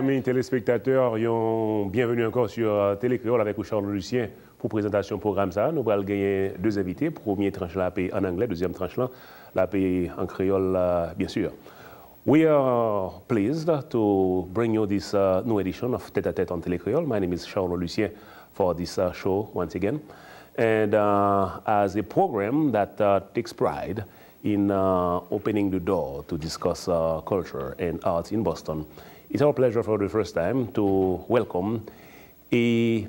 amis téléspectateurs, bienvenue encore sur Télécréole avec Charles Lucien pour présentation programme ça. Nous allons gagner deux invités. Premier tranche la paix en anglais, deuxième tranche la paix en créole, bien sûr. We are pleased to bring you this new edition of Tête à Tête on Télécréole. My name is Charles Lucien for this show once again. And as a program that takes pride in opening the door to discuss culture and arts in Boston, it's our pleasure for the first time to welcome a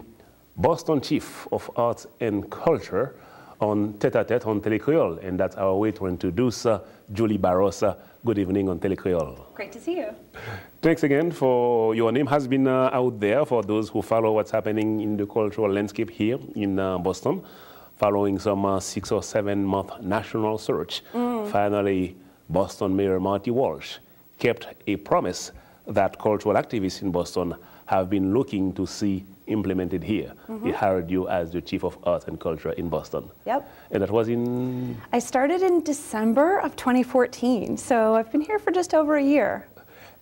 Boston Chief of Arts and Culture on Tête à Tête on Télécréole, and that's our way to introduce Julie Burros. Good evening on Télécréole. Great to see you. Thanks again for your name has been out there for those who follow what's happening in the cultural landscape here in Boston, following some 6 or 7 month national search. Finally, Boston Mayor Marty Walsh kept a promise that cultural activists in Boston have been looking to see implemented here. He hired you as the Chief of Arts and Culture in Boston. Yep. And that was in? I started in December of 2014, so I've been here for just over a year.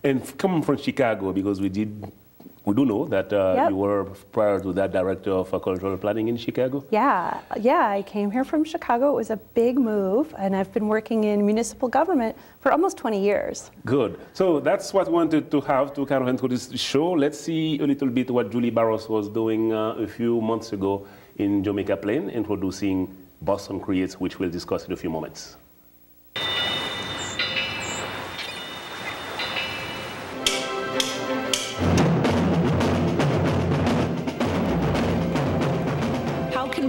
And coming from Chicago, because we do know that you were, prior to that, Director of Cultural Planning in Chicago? Yeah, I came here from Chicago. It was a big move, and I've been working in municipal government for almost 20 years. Good. So that's what we wanted to have to kind of introduce the show. Let's see a little bit what Julie Burros was doing a few months ago in Jamaica Plain, introducing Boston Creates, which we'll discuss in a few moments.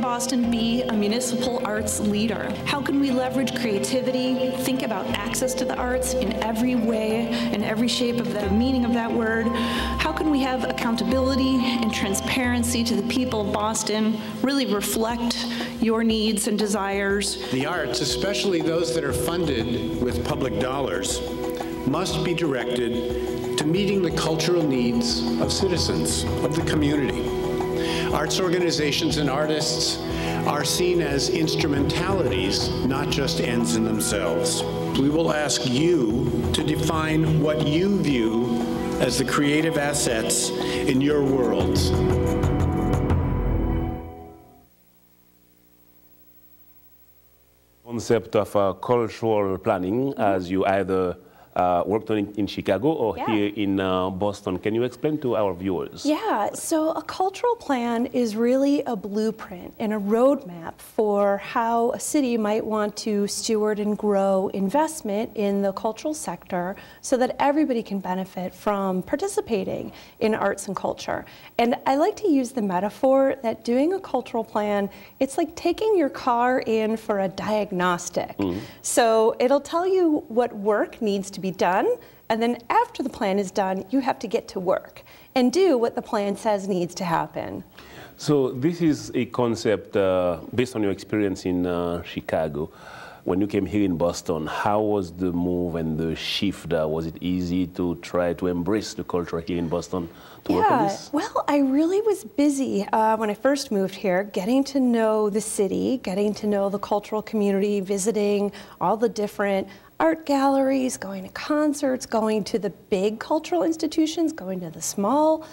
Boston be a municipal arts leader? How can we leverage creativity, think about access to the arts in every way, in every shape of the meaning of that word? How can we have accountability and transparency to the people of Boston, really reflect your needs and desires? The arts, especially those that are funded with public dollars, must be directed to meeting the cultural needs of citizens, of the community. Arts organizations and artists are seen as instrumentalities, not just ends in themselves. We will ask you to define what you view as the creative assets in your worlds. Concept of cultural planning, as you either worked on in Chicago or here in Boston. Can you explain to our viewers? Yeah, so a cultural plan is really a blueprint and a roadmap for how a city might want to steward and grow investment in the cultural sector so that everybody can benefit from participating in arts and culture. And I like to use the metaphor that doing a cultural plan, it's like taking your car in for a diagnostic. So it'll tell you what work needs to be done, and then after the plan is done, you have to get to work and do what the plan says needs to happen. So this is a concept based on your experience in Chicago. When you came here in Boston, how was the move and the shift? Was it easy to try to embrace the culture here in Boston to work on this? Well, I really was busy when I first moved here, getting to know the city, getting to know the cultural community, visiting all the different art galleries, going to concerts, going to the big cultural institutions, going to the small,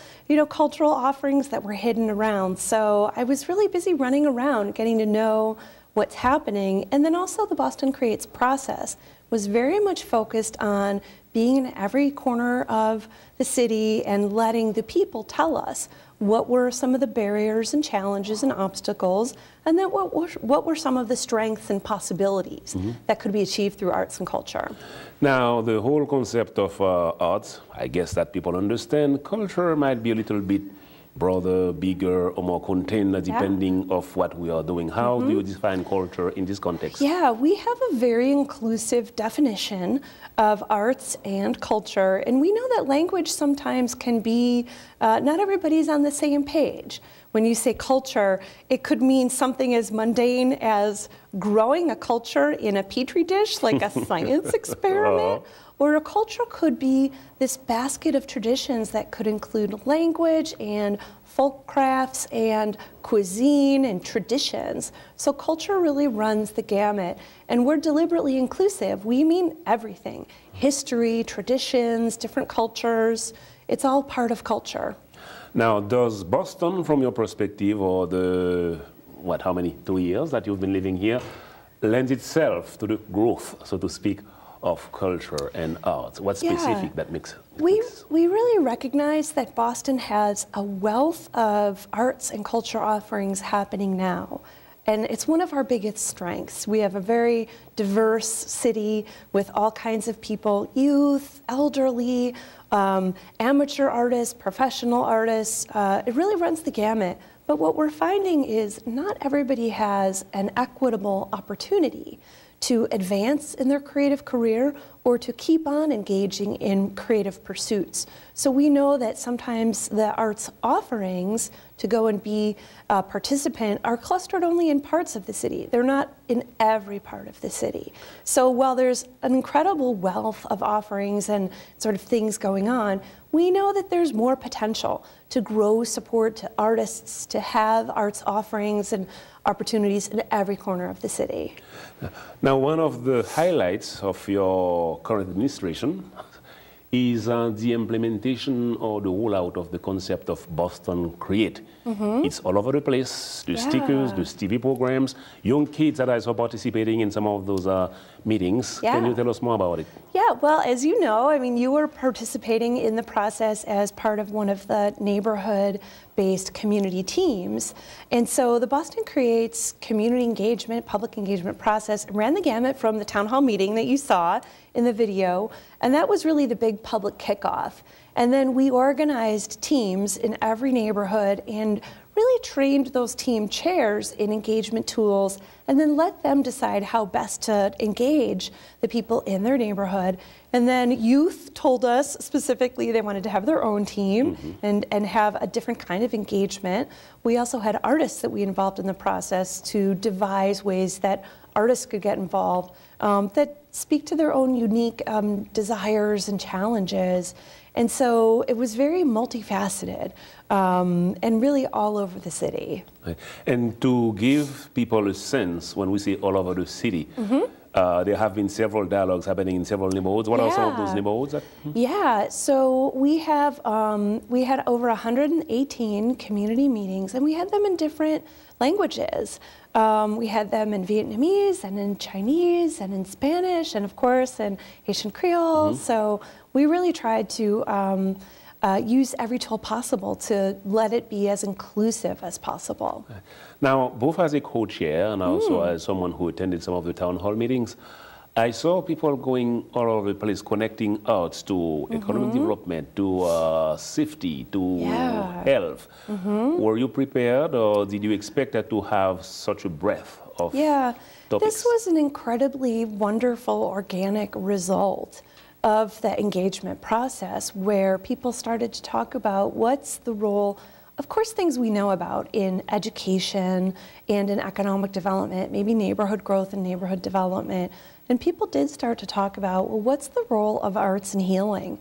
cultural offerings that were hidden around. So I was really busy running around, getting to know what's happening. And then also the Boston Creates process was very much focused on being in every corner of the city and letting the people tell us what were some of the barriers and challenges and obstacles, and then what were some of the strengths and possibilities that could be achieved through arts and culture. Now, the whole concept of arts, I guess that people understand, culture might be a little bit broader, bigger, or more contained, depending of what we are doing. How do you define culture in this context? Yeah, we have a very inclusive definition of arts and culture, and we know that language sometimes can be, not everybody's on the same page. When you say culture, it could mean something as mundane as growing a culture in a petri dish, like a science experiment, or a culture could be this basket of traditions that could include language and folk crafts and cuisine and traditions. So culture really runs the gamut, and we're deliberately inclusive. We mean everything: history, traditions, different cultures. It's all part of culture. Now, does Boston, from your perspective, or the, how many, 2 years that you've been living here, lend itself to the growth, so to speak, of culture and art? What's specific that makes it? We really recognize that Boston has a wealth of arts and culture offerings happening now. And it's one of our biggest strengths. We have a very diverse city with all kinds of people, youth, elderly, amateur artists, professional artists. It really runs the gamut. But what we're finding is not everybody has an equitable opportunity to advance in their creative career or to keep on engaging in creative pursuits. So we know that sometimes the arts offerings to go and be a participant are clustered only in parts of the city. They're not in every part of the city. So while there's an incredible wealth of offerings and sort of things going on, we know that there's more potential to grow support to artists, to have arts offerings and opportunities in every corner of the city. Now, one of the highlights of your current administration is the implementation or the rollout of the concept of Boston Create. It's all over the place, the stickers, the TV programs, young kids that are also participating in some of those meetings. Can you tell us more about it? Yeah, well, as you know, I mean, you were participating in the process as part of one of the neighborhood-based community teams. And so the Boston Creates community engagement, public engagement process ran the gamut from the town hall meeting that you saw in the video, and that was really the big public kickoff. And then we organized teams in every neighborhood and really trained those team chairs in engagement tools and then let them decide how best to engage the people in their neighborhood. And then youth told us specifically they wanted to have their own team and have a different kind of engagement. We also had artists that we involved in the process to devise ways that artists could get involved that speak to their own unique desires and challenges. And so it was very multifaceted and really all over the city. And to give people a sense, when we say all over the city, there have been several dialogues happening in several neighborhoods. What are some of those neighborhoods? Yeah, so we have we had over 118 community meetings, and we had them in different languages. We had them in Vietnamese and in Chinese and in Spanish and, of course, in Haitian Creole. So we really tried to use every tool possible to let it be as inclusive as possible. Now, both as a co-chair and also as someone who attended some of the town hall meetings, I saw people going all over the place, connecting arts to economic development, to safety, to health. Were you prepared, or did you expect that to have such a breadth of topics? This was an incredibly wonderful, organic result of the engagement process, where people started to talk about what's the role, of course, things we know about in education and in economic development, maybe neighborhood growth and neighborhood development. And people did start to talk about, well, what's the role of arts in healing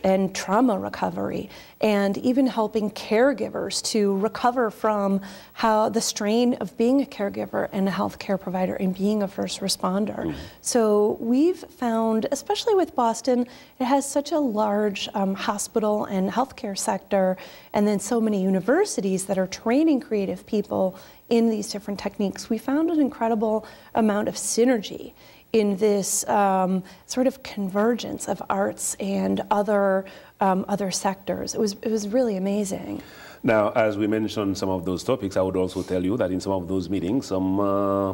and trauma recovery, and even helping caregivers to recover from how the strain of being a caregiver and a healthcare provider and being a first responder. So we've found, especially with Boston, it has such a large hospital and healthcare sector, and then so many universities that are training creative people in these different techniques. We found an incredible amount of synergy in this sort of convergence of arts and other sectors. It was really amazing. Now, as we mentioned some of those topics, I would also tell you that in some of those meetings, some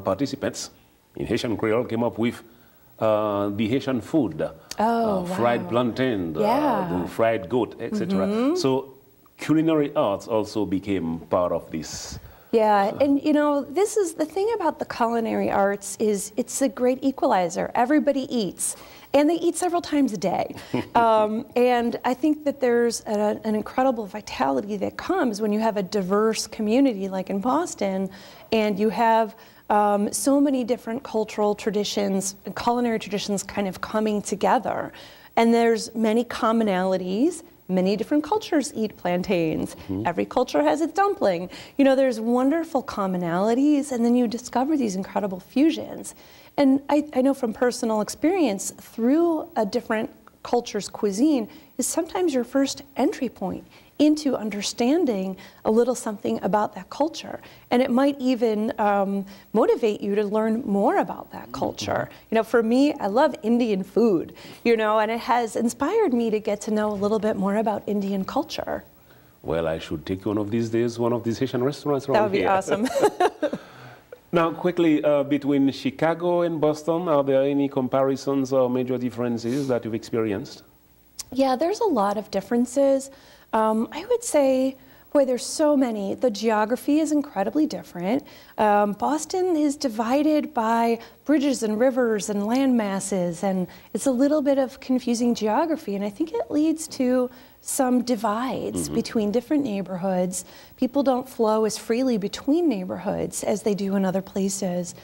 participants in Haitian Creole came up with the Haitian food, fried plantain, the fried goat, etc. So culinary arts also became part of this. Yeah, and you know, this is the thing about the culinary arts is it's a great equalizer. Everybody eats, and they eat several times a day. And I think that there's an incredible vitality that comes when you have a diverse community like in Boston, and you have so many different cultural traditions and culinary traditions kind of coming together. And there's many commonalities. Many different cultures eat plantains. Every culture has its dumpling. You know, there's wonderful commonalities, and then you discover these incredible fusions. And I know from personal experience, through a different culture's cuisine, is sometimes your first entry point into understanding a little something about that culture. And it might even motivate you to learn more about that culture. You know, for me, I love Indian food, you know, and it has inspired me to get to know a little bit more about Indian culture. Well, I should take one of these days, one of these Haitian restaurants around here. That would be awesome. Now, quickly, between Chicago and Boston, are there any comparisons or major differences that you've experienced? Yeah, there's a lot of differences. I would say, boy, there's so many. The geography is incredibly different. Boston is divided by bridges and rivers and land masses, and it's a little bit of confusing geography, and I think it leads to some divides between different neighborhoods. People don't flow as freely between neighborhoods as they do in other places.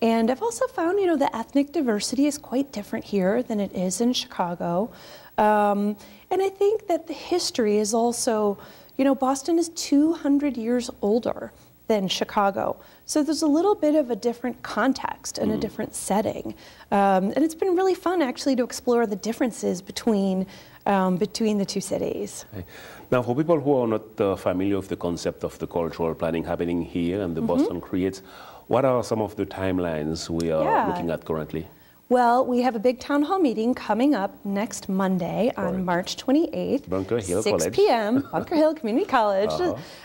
And I've also found, you know, the ethnic diversity is quite different here than it is in Chicago. And I think that the history is also, you know, Boston is 200 years older than Chicago. So there's a little bit of a different context and a different setting. And it's been really fun actually to explore the differences between the two cities. Okay. Now, for people who are not familiar with the concept of the cultural planning happening here and the Boston Creates, what are some of the timelines we are looking at currently? Well, we have a big town hall meeting coming up next Monday on March 28th, Bunker Hill 6 College. p.m., Bunker Hill Community College.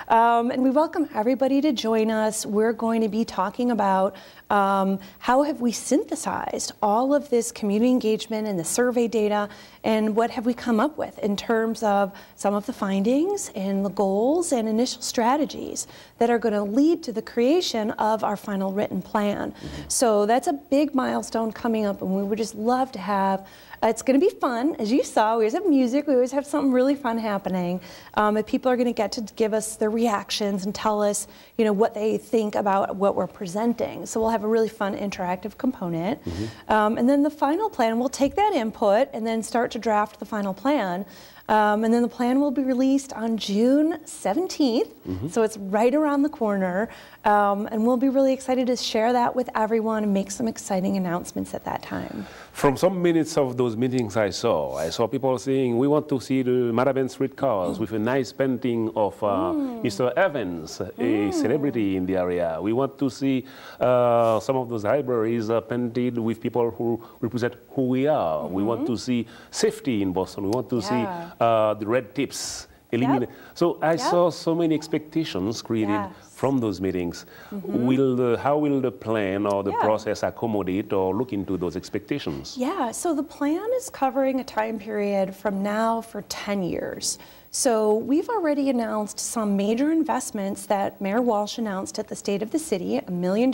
And we welcome everybody to join us. We're going to be talking about how have we synthesized all of this community engagement and the survey data, and what have we come up with in terms of some of the findings and the goals and initial strategies that are going to lead to the creation of our final written plan. So that's a big milestone coming up, and we would just love to have, it's going to be fun. As you saw, we always have music, we always have something really fun happening. And people are going to get to give us their reactions and tell us, you know, what they think about what we're presenting. So we'll have a really fun interactive component. And then the final plan, we'll take that input and then start to draft the final plan. And then the plan will be released on June 17th, so it's right around the corner. And we'll be really excited to share that with everyone and make some exciting announcements at that time. From some minutes of those meetings I saw people saying, we want to see the Madabin Street cars with a nice painting of Mr. Evans, a celebrity in the area. We want to see some of those libraries painted with people who represent who we are. We want to see safety in Boston. We want to see the red tips eliminated. So I saw so many expectations created from those meetings. How will the plan or the process accommodate or look into those expectations? Yeah, so the plan is covering a time period from now for 10 years. So we've already announced some major investments that Mayor Walsh announced at the State of the City, $1 million,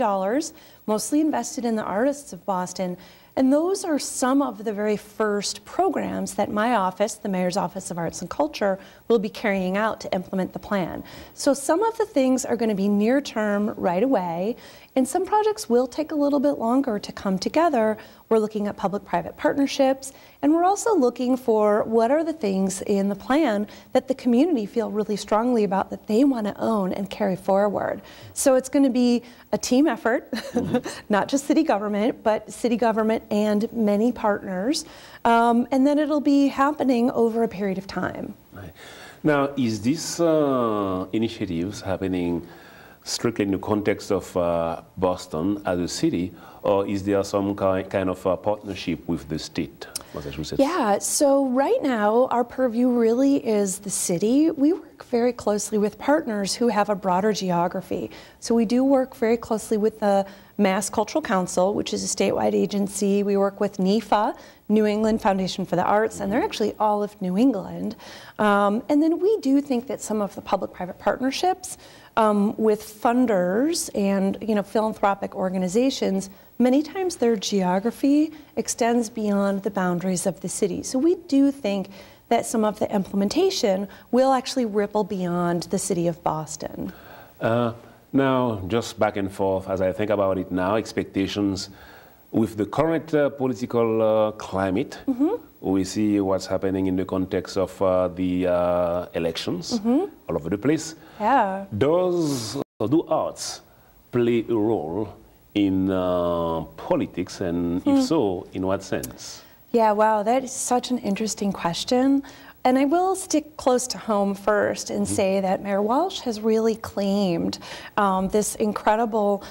mostly invested in the artists of Boston. And those are some of the very first programs that my office, the Mayor's Office of Arts and Culture, will be carrying out to implement the plan. So some of the things are going to be near term right away, and some projects will take a little bit longer to come together. We're looking at public-private partnerships, and we're also looking for what are the things in the plan that the community feel really strongly about that they want to own and carry forward. So it's going to be a team effort, not just city government, but city government and many partners. And then it'll be happening over a period of time. Right. Now, is this initiatives happening strictly in the context of Boston as a city, or is there some kind of partnership with the state, Massachusetts? Yeah, so right now our purview really is the city. We work very closely with partners who have a broader geography. So we do work very closely with the Mass Cultural Council, which is a statewide agency. We work with NEFA, New England Foundation for the Arts, and they're actually all of New England. And then we do think that some of the public-private partnerships with funders and philanthropic organizations, many times their geography extends beyond the boundaries of the city. So we do think that some of the implementation will actually ripple beyond the city of Boston. Now, just back and forth, as I think about it now, expectations with the current political climate, we see what's happening in the context of the elections all over the place. Yeah. Do arts play a role in politics, and if so, in what sense? Yeah, wow, that is such an interesting question. And I will stick close to home first and say that Mayor Walsh has really claimed this incredible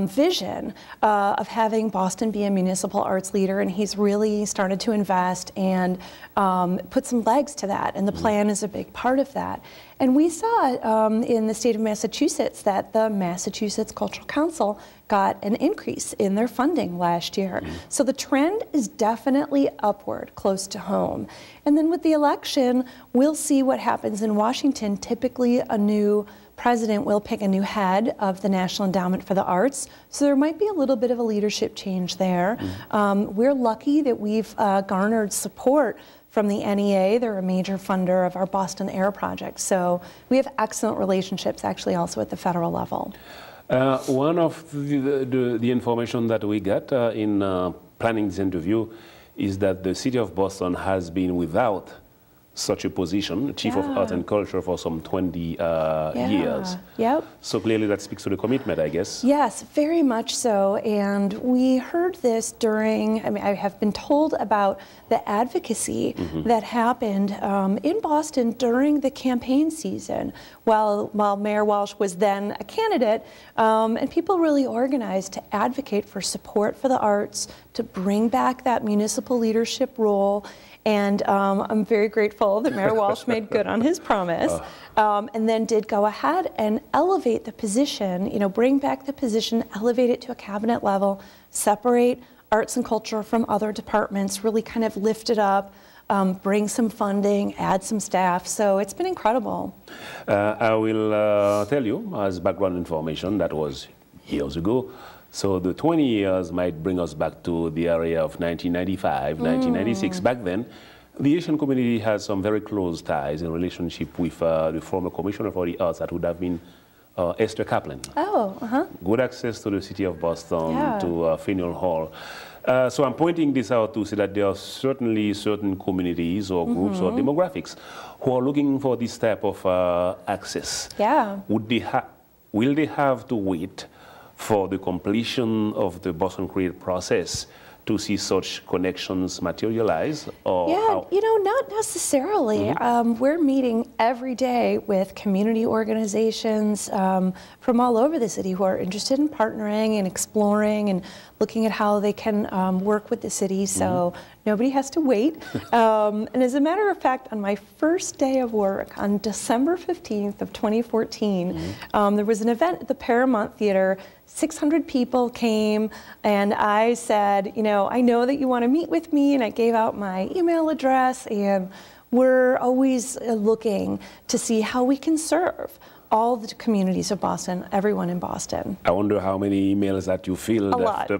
vision of having Boston be a municipal arts leader, and he's really started to invest and put some legs to that, and the plan is a big part of that. And we saw in the state of Massachusetts that the Massachusetts Cultural Council got an increase in their funding last year. So the trend is definitely upward, close to home. And then with the election, we'll see what happens in Washington. Typically, a new president will pick a new head of the National Endowment for the Arts, so there might be a little bit of a leadership change there. We're lucky that we've garnered support from the NEA. They're a major funder of our Boston Air project, so we have excellent relationships actually also at the federal level. One of the information that we got in planning this interview is that the city of Boston has been without such a position, Chief of Art and Culture, for some 20 years. Yep. So clearly that speaks to the commitment, I guess. Yes, very much so. And we heard this during, I have been told about the advocacy that happened in Boston during the campaign season while Mayor Walsh was then a candidate. And people really organized to advocate for support for the arts, to bring back that municipal leadership role. And I'm very grateful that Mayor Walsh made good on his promise, and then did go ahead and elevate the position, bring back the position, elevate it to a cabinet level, separate arts and culture from other departments, really kind of lift it up, bring some funding, add some staff. So it's been incredible. I will tell you, as background information, that was years ago. So the 20 years might bring us back to the area of 1995, 1996. Back then, the Asian community has some very close ties in relationship with the former Commissioner for the Arts, that would have been Esther Kaplan. Oh, Good access to the city of Boston, to Faneuil Hall. So I'm pointing this out to say that there are certainly certain communities or groups or demographics who are looking for this type of access. Yeah. Will they have to wait for the completion of the Boston Create process to see such connections materialize? Or not necessarily. We're meeting every day with community organizations from all over the city who are interested in partnering and exploring and looking at how they can work with the city, so nobody has to wait. And as a matter of fact, on my first day of work, on December 15th of 2014, there was an event at the Paramount Theater. 600 people came, and I said, I know that you want to meet with me, and I gave out my email address, and we're always looking to see how we can serve all the communities of Boston, everyone in Boston. I wonder how many emails that you filled. A lot.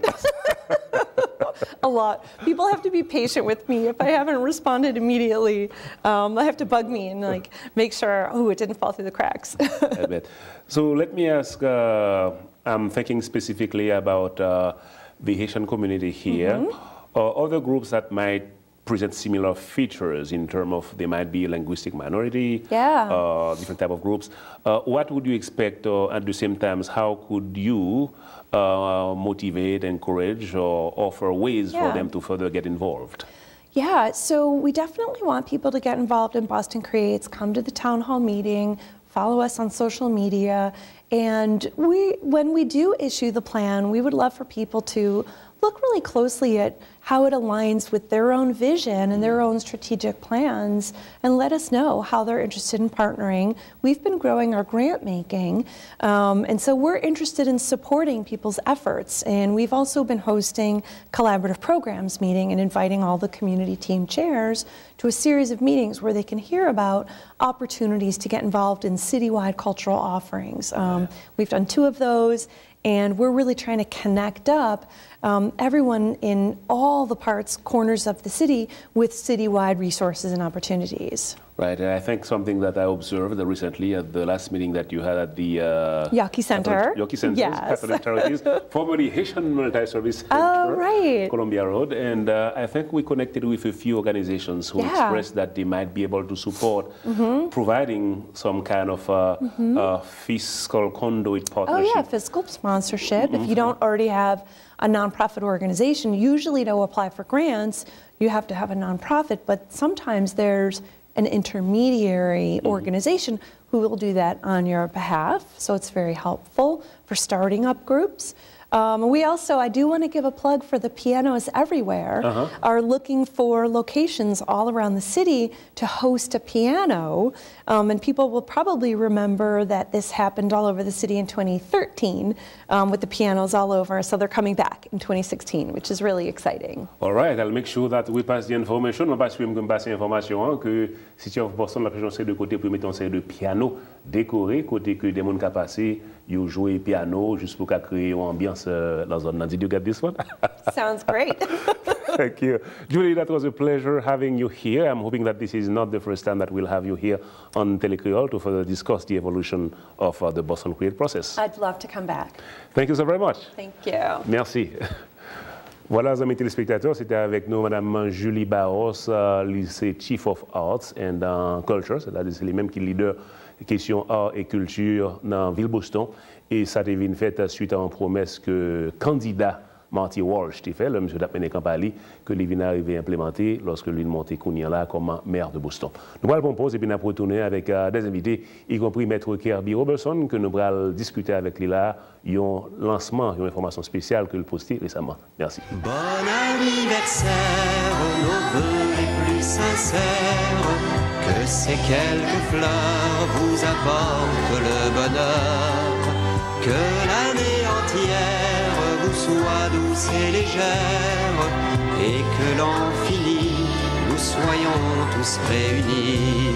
A lot. People have to be patient with me. If I haven't responded immediately, they have to bug me and make sure, it didn't fall through the cracks. I bet. So let me ask, I'm thinking specifically about the Haitian community here, or other groups that might present similar features in terms of they might be a linguistic minority, different type of groups. What would you expect, or at the same time, how could you motivate, encourage, or offer ways for them to further get involved? Yeah, so we definitely want people to get involved in Boston Creates, come to the town hall meeting, follow us on social media, and when we do issue the plan, we would love for people to look really closely at how it aligns with their own vision and their own strategic plans, and let us know how they're interested in partnering. We've been growing our grant making, and so we're interested in supporting people's efforts, and we've also been hosting collaborative programs meeting and inviting all the community team chairs to a series of meetings where they can hear about opportunities to get involved in citywide cultural offerings. We've done 2 of those, and we're really trying to connect up everyone in all the corners of the city with citywide resources and opportunities. Right, and I think something that I observed recently at the last meeting that you had at the Yaqui Center. Yaqui Center, yes. Catholic Charities, formerly Haitian Multi-Service Center, Columbia Road, and I think we connected with a few organizations who expressed that they might be able to support providing some kind of fiscal conduit partnership. Oh yeah, fiscal sponsorship. If you don't already have a nonprofit organization, usually to apply for grants, you have to have a nonprofit, but sometimes there's an intermediary organization who will do that on your behalf. So it's very helpful for starting up groups. We also, I do want to give a plug for the Pianos Everywhere, are looking for locations all around the city to host a piano. And people will probably remember that this happened all over the city in 2013 with the pianos all over. So they're coming back in 2016, which is really exciting. All right, I'll make sure that we pass the information. On va suivre comme passer information que si tu as Boston, la présence de côté pour mettre un série de piano décoré, côté que des gens qui passent, ils jouent piano juste pour créer une ambiance dans la zone. Did you get this one? Sounds great. Thank you. Julie, that was a pleasure having you here. I'm hoping that this is not the first time that we'll have you here on Telecreole to further discuss the evolution of the Boston Create process. I'd love to come back. Thank you so very much. Thank you. Merci. Voilà, amis téléspectateurs, c'était avec nous Mme Julie Burros, lycée Chief of Arts and Culture, c'est-à-dire c'est les mêmes qui leader question art et culture dans la ville Boston. Et ça a été fait suite à une promesse que candidat Marty Walsh a fait, le monsieur d'Apmené Campali, que les vins arrivé à implémenter lorsque lui monté Kounia là comme maire de Boston. Nous allons proposer et puis nous allons retourner avec des invités, y compris Maître Kirby Robertson, que nous allons discuter avec lui là, un lancement, une information spéciale que le posté récemment. Merci. Bon anniversaire, nos vœux les plus sincères, que ces quelques fleurs vous apportent le bonheur, que l'année entière vous soit douce et légère, et que l'an fini, nous soyons tous réunis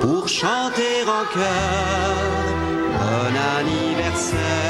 pour chanter en chœur. Bon anniversaire.